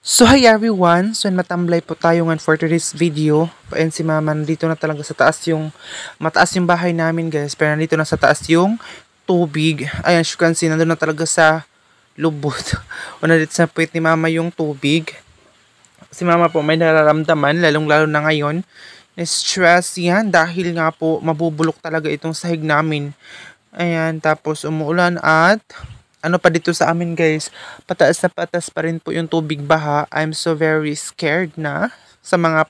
So hi everyone, so matamblay po tayo ngayon for today's video. And si Mama, nandito na talaga sa taas mataas yung bahay namin guys. Pero nandito na sa taas yung tubig. Ayan, as you can see, nandun na talaga sa lubot. O nandito sa puwit ni Mama yung tubig. Si Mama po may nararamdaman, lalong lalo na ngayon. Stress yan dahil nga po mabubulok talaga itong sahig namin. Ayan, tapos umuulan at ano pa dito sa amin guys, pataas na pataas pa rin po yung tubig baha. I'm so very scared na sa mga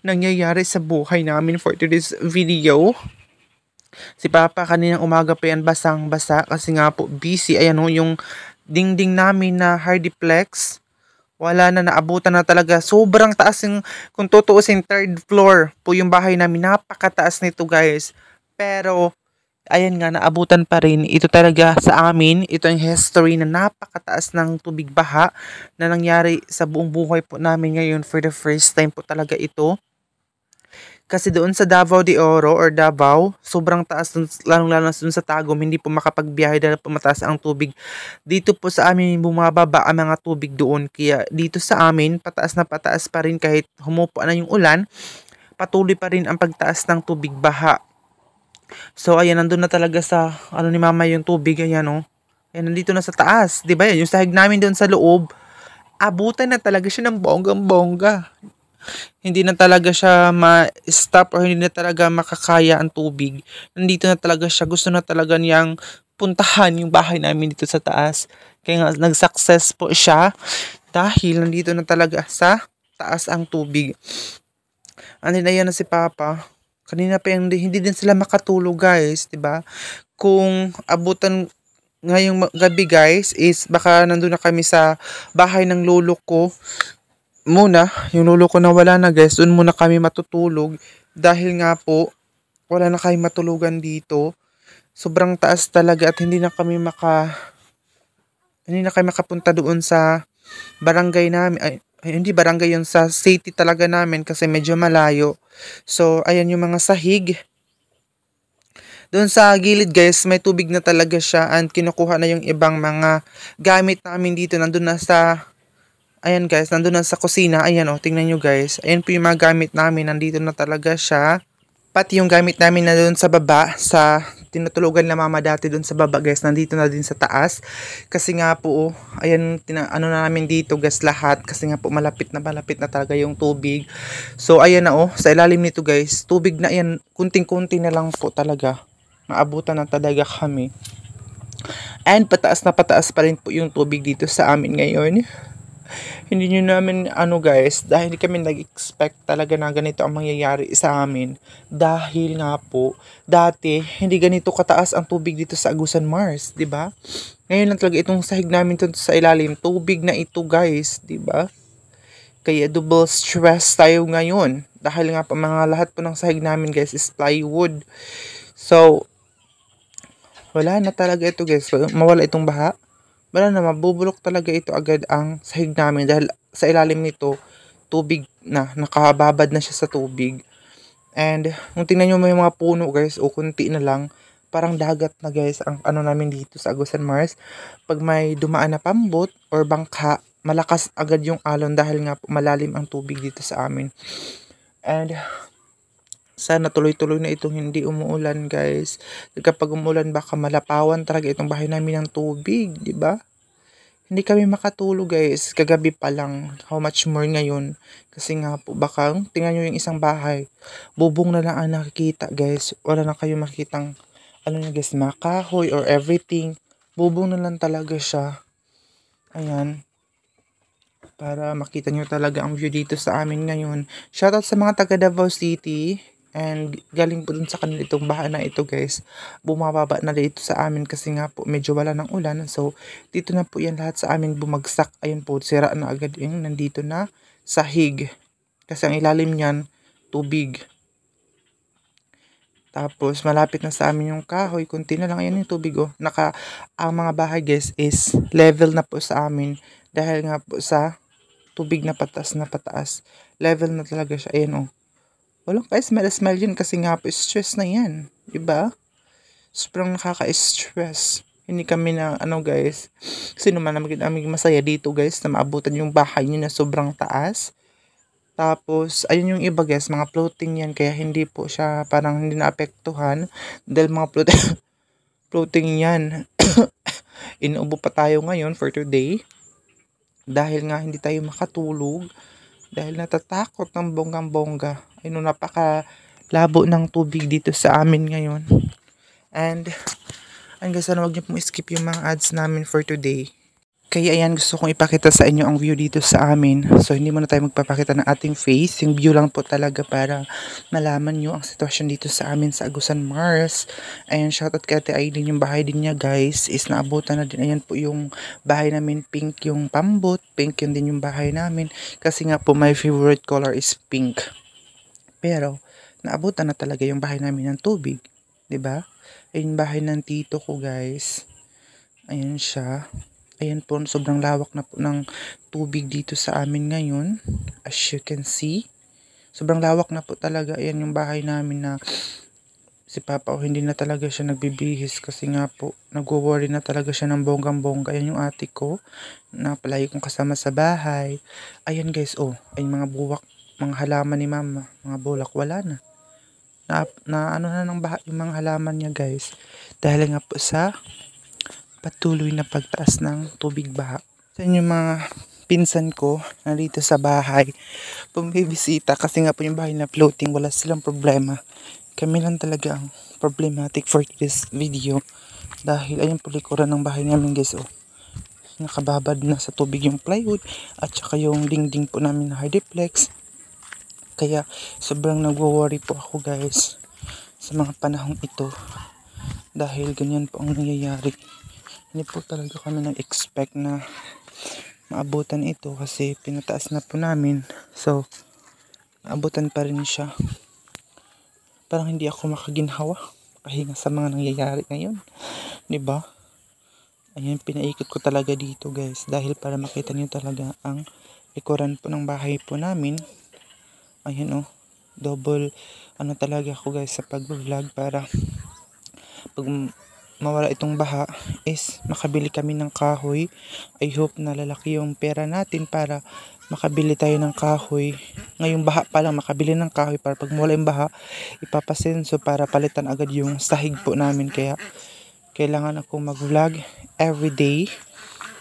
nangyayari sa buhay namin for today's video. Si Papa kaninang umaga pa yan basang-basa kasi nga po busy. Ayan o, yung dingding namin na hardiplex. Wala na, naabutan na talaga. Sobrang taas yung, kung tutuusin, third floor po yung bahay namin. Napakataas nito guys. Pero ayan nga, naabutan pa rin. Ito talaga sa amin, ito ang history na napakataas ng tubig baha na nangyari sa buong buhay po namin ngayon for the first time po talaga ito. Kasi doon sa Davao de Oro or Davao, sobrang taas dun, lalong-lalo doon sa Tagum, hindi po makapagbiyahe dahil po mataas ang tubig. Dito po sa amin bumababa ang mga tubig doon. Kaya dito sa amin, pataas na pataas pa rin kahit humupa na yung ulan, patuloy pa rin ang pagtaas ng tubig baha. So ayan, nandun na talaga sa ano ni Mama yung tubig, ayan oh. Ayan, nandito na sa taas, 'di ba? Yan yung sahig namin doon sa loob. Abutan na talaga siya ng bonggang-bongga. Hindi na talaga siya ma-stop or hindi na talaga makakaya ang tubig. Nandito na talaga siya, gusto na talaga niyang puntahan yung bahay namin dito sa taas. Kaya nga nag-success po siya dahil nandito na talaga sa taas ang tubig. Andin na yan na si Papa. Kanina pa yung hindi din sila makatulog guys, 'di ba? Kung abutan ngayong gabi guys is baka nandun na kami sa bahay ng lolo ko. Muna, yung lolo ko na wala na guys, doon muna kami matutulog dahil nga po wala na kami matulugan dito. Sobrang taas talaga at hindi na kami makapunta doon sa barangay namin. Ay, hindi barangay yun, sa city talaga namin kasi medyo malayo. So, ayan yung mga sahig. Doon sa gilid guys, may tubig na talaga siya and kinukuha na yung ibang mga gamit namin dito. Nandun na sa, ayan guys, nandun na sa kusina. Ayan o, tingnan nyo guys. Ayan po yung mga gamit namin. Nandito na talaga siya. Pati yung gamit namin na doon sa baba, sa tinutulugan na Mama dati doon sa baba guys, nandito na din sa taas. Kasi nga po, ayan, ano na namin dito guys lahat. Kasi nga po malapit na talaga yung tubig. So ayan na oh, sa ilalim nito guys, tubig na yan, kunting-kunti na lang po talaga. Maabutan na talaga kami. And pataas na pataas pa rin po yung tubig dito sa amin ngayon. Hindi nyo namin guys, dahil hindi kami nag-expect talaga na ganito ang mangyayari sa amin. Dahil nga po, dati hindi ganito kataas ang tubig dito sa Agusan Mars, 'di ba? Ngayon lang talaga itong sahig namin dito sa ilalim, tubig na ito guys, 'di ba? Kaya double stress tayo ngayon dahil nga pa mga lahat po ng sahig namin guys is plywood. So, wala na talaga ito guys. Mawala itong baha. Wala na, mabubulok talaga ito agad ang sahig namin dahil sa ilalim nito, tubig na, nakababad na siya sa tubig. And kung tingnan nyo may mga puno guys, o kunti na lang, parang dagat na guys ang ano namin dito sa Agusan Mars. Pag may dumaan na pambot or bangka, malakas agad yung alon dahil nga malalim ang tubig dito sa amin. And sana tuloy-tuloy na itong hindi umuulan guys. Kapag umuulan baka malapawan talaga itong bahay namin ng tubig, di ba? Hindi kami makatulog guys. Kagabi pa lang. How much more ngayon? Kasi nga po baka tingnan nyo yung isang bahay. Bubong na lang ang nakikita guys. Wala na kayo makitang na guys, makahoy or everything. Bubong na lang talaga siya. Ayan. Para makita nyo talaga ang view dito sa amin ngayon. Shoutout sa mga taga Davao City. And galing po dun sa kanila itong baha na ito guys. Bumababa na dito sa amin kasi nga po medyo wala ng ulan. So dito na po yan lahat sa amin bumagsak. Ayun po, sira na agad yung nandito na sahig. Kasi ang ilalim niyan, tubig. Tapos malapit na sa amin yung kahoy. Kunti na lang, ayan yung tubig oh. Ang mga bahay guys is level na po sa amin. Dahil nga po sa tubig na pataas na pataas. Level na talaga siya. Ayan oh. Walang ka-smile yun kasi nga po stress na yan. Diba? Sobrang nakaka-stress. Hindi kami na ano guys, sino man aming masaya dito guys na maabutan yung bahay niyo na sobrang taas. Tapos ayun yung iba guys, mga floating yan kaya hindi po siya parang hindi naapektuhan dahil mga floating floating yan. Inuubo pa tayo ngayon for today dahil nga hindi tayo makatulog dahil natatakot ng bonggang-bongga. Ayun, napaka labo ng tubig dito sa amin ngayon. And guys, sana wag niyo pong skip yung mga ads namin for today. Kaya ayan, gusto kong ipakita sa inyo ang view dito sa amin. So, hindi muna tayo magpapakita ng ating face. Yung view lang po talaga para malaman nyo ang sitwasyon dito sa amin sa Agusan, Mars. Ayan, shoutout kay Ate Aileen. Yung bahay din niya, guys, is naabutan na din. Ayan po yung bahay namin, pink yung pambot. Pink yun din yung bahay namin. Kasi nga po, my favorite color is pink. Pero, naabutan na talaga yung bahay namin ng tubig. 'Di ba? Ayun, bahay ng tito ko, guys. Ayan siya. Ayan po, sobrang lawak na po ng tubig dito sa amin ngayon. As you can see. Sobrang lawak na po talaga. Ayan yung bahay namin na si Papa o hindi na talaga siya nagbibihis kasi nga po nagwo-worry na talaga siya ng bonggang-bongga. Ayan yung ate ko na palagi kong kasama sa bahay. Ayan guys, oh, ay mga buwak, mga halaman ni Mama, mga bulak, wala na. Na ano na ng baha yung mga halaman niya guys. Dahil nga po sa patuloy na pagtaas ng tubig baha. Sa inyo mga pinsan ko na dito sa bahay, bumibisita kasi nga po yung bahay na floating, wala silang problema. Kami lang talaga ang problematic for this video. Dahil ayun po likuran ng bahay namin guys, oh. Nakababad na sa tubig yung plywood at saka yung dingding po namin na hardiplex. Kaya sobrang nagwo-worry po ako guys sa mga panahong ito. Dahil ganyan po ang nangyayari. Hindi po talaga kami nag-expect na maabutan ito kasi pinataas na po namin. So, maabutan pa rin siya. Parang hindi ako makaginhawa kahinga sa mga nangyayari ngayon. 'Di ba? Ayan, pinaikot ko talaga dito guys dahil para makita niyo talaga ang likuran po ng bahay po namin. Ayan oh, double ano talaga ako guys sa pag-vlog para pag mawala itong baha is makabili kami ng kahoy. I hope na lalaki yung pera natin para makabili tayo ng kahoy. Ngayong baha pa lang makabili ng kahoy para pag mawala yung baha ipapasenso para palitan agad yung sahig po namin. Kaya kailangan ako mag-vlog everyday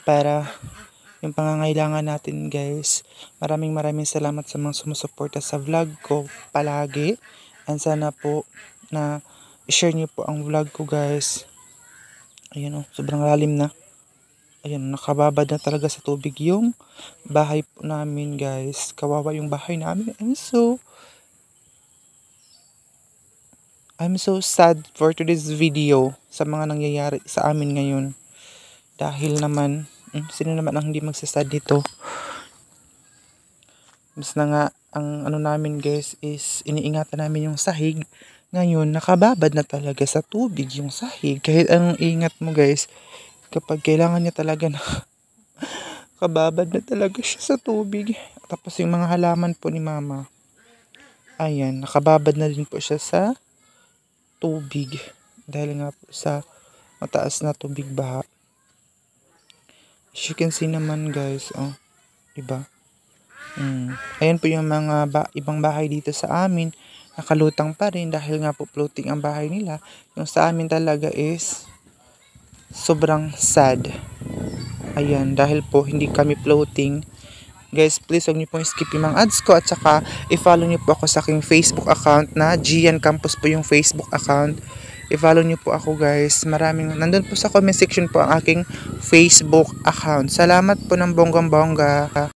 para yung pangangailangan natin guys. Maraming salamat sa mga sumusuporta sa vlog ko palagi. And sana po na i-share niyo po ang vlog ko guys. Ayan oh, sobrang lalim na. Ayan, nakababad na talaga sa tubig yung bahay po namin guys. Kawawa yung bahay namin. I'm so sad for today's video sa mga nangyayari sa amin ngayon. Dahil naman, sino naman ang hindi magsasad dito? Mas na nga, ang ano namin guys is iniingatan namin yung sahig. Ngayon, nakababad na talaga sa tubig yung sahig. Kahit anong ingat mo guys, kapag kailangan niya talaga na kababad na talaga siya sa tubig. Tapos yung mga halaman po ni Mama, ayan, nakababad na din po siya sa tubig. Dahil nga po sa mataas na tubig baha. As you can see naman guys, oh, diba? Ayan po yung mga ibang bahay dito sa amin. Nakalutang pa rin dahil nga po floating ang bahay nila. Yung sa amin talaga is sobrang sad. Ayan, dahil po hindi kami floating. Guys, please huwag niyo pong skip yung mga ads ko at saka i-follow niyo po ako sa aking Facebook account na Gian Campos po yung Facebook account. I-follow niyo po ako guys. Nandun po sa comment section po ang aking Facebook account. Salamat po ng bonggang-bongga.